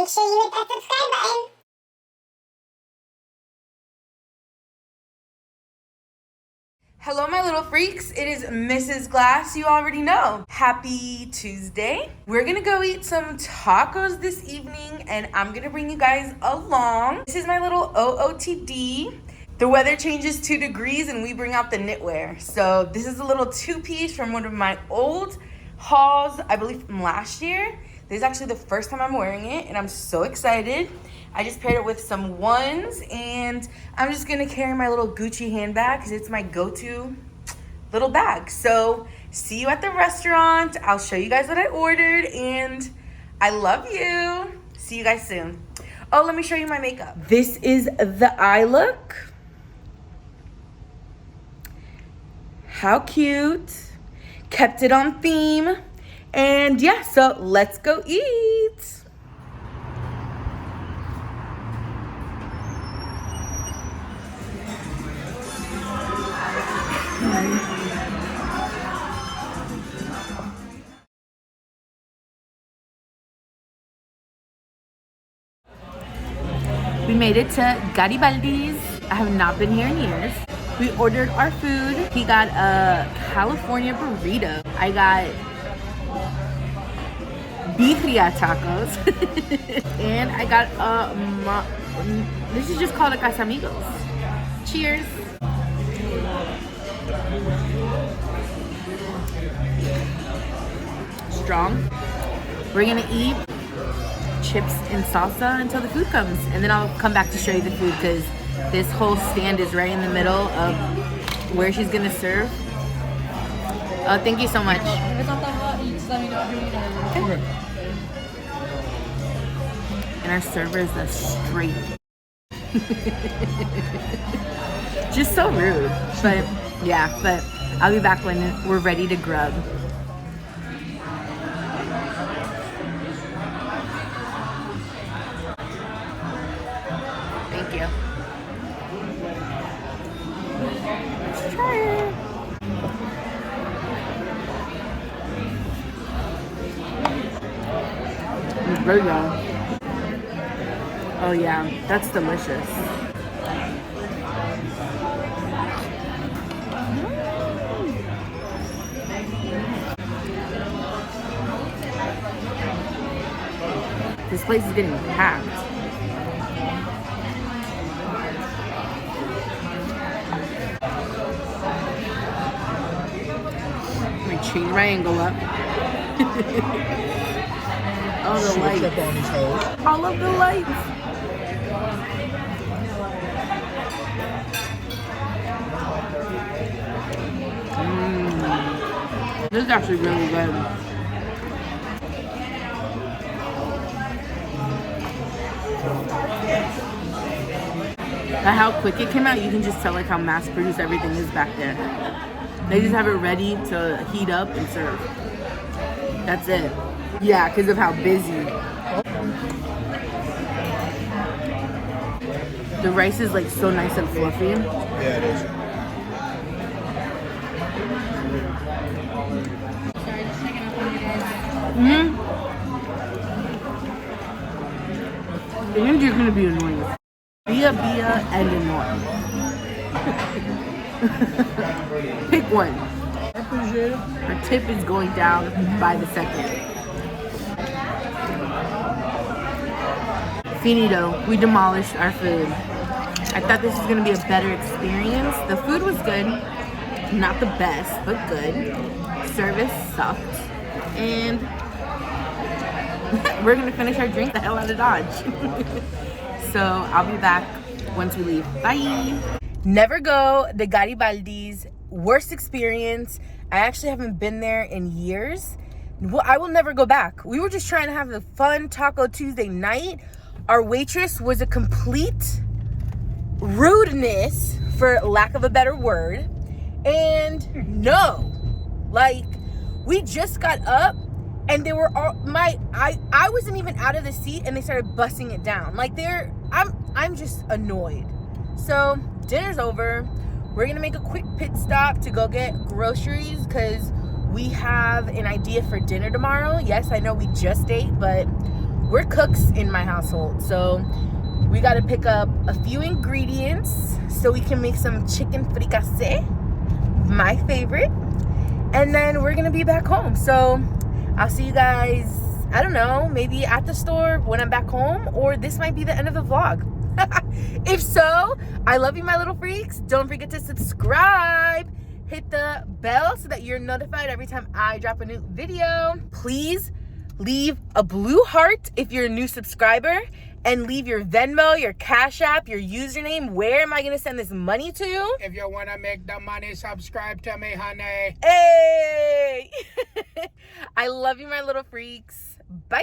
make sure you hit that subscribe button. Hello, my little freaks. It is Mrs. Glass. You already know. Happy Tuesday. We're gonna go eat some tacos this evening, and I'm gonna bring you guys along. This is my little OOTD. The weather changes 2 degrees, and we bring out the knitwear. So this is a little two-piece from one of my old hauls, I believe from last year. This is actually the first time I'm wearing it, and I'm so excited. I just paired it with some ones, and I'm just gonna carry my little Gucci handbag because it's my go-to little bag. So see you at the restaurant. I'll show you guys what I ordered, and I love you. See you guys soon. Oh, let me show you my makeup. This is the eye look. How cute. Kept it on theme. And yeah, so let's go eat. We made it to Garibaldi's. I have not been here in years. We ordered our food. He got a California burrito. I got birria tacos. And I got this is just called a Casamigos. Cheers. Strong. We're gonna eat chips and salsa until the food comes, and then I'll come back to show you the food because this whole stand is right in the middle of where she's gonna serve. Oh, thank you so much. Okay. And our server is a straight just so rude, but yeah, but I'll be back when we're ready to grub. Thank you. Let's try it. It's very good. Oh yeah, that's delicious. This place is getting packed. Let me change my angle up. Oh, the lights. Up on these hoes. All of the lights. This is actually really good. By how quick it came out, you can just tell like how mass produced everything is back there. They just have it ready to heat up and serve. That's it. Yeah, because of how busy. The rice is like so nice and fluffy. Yeah, it is. The Indians are gonna be annoying. Be and annoying. Pick one. I appreciate it. Her tip is going down by the second. Finito. We demolished our food. I thought this was gonna be a better experience. The food was good. Not the best, but good. Service sucked. And we're gonna finish our drink the hell out of Dodge. So I'll be back once we leave. Bye. Never go to Garibaldi's. Worst experience. I actually haven't been there in years. Well, I will never go back. We were just trying to have a fun Taco Tuesday night. Our waitress was a complete rudeness, for lack of a better word. And no, like, we just got up and they were all I wasn't even out of the seat and they started busting it down. Like, I'm just annoyed. So dinner's over. We're gonna make a quick pit stop to go get groceries because we have an idea for dinner tomorrow. Yes, I know we just ate, but we're cooks in my household, so we got to pick up a few ingredients so we can make some chicken fricassee, my favorite, and then we're gonna be back home. So I'll see you guys, I don't know, maybe at the store when I'm back home, or this might be the end of the vlog. If so, I love you, my little freaks. Don't forget to subscribe. Hit the bell so that you're notified every time I drop a new video. Please leave a blue heart if you're a new subscriber, and leave your Venmo, your Cash App, your username. Where am I gonna send this money to? If you want to make the money, subscribe to me, honey. Hey! I love you, my little freaks. Bye!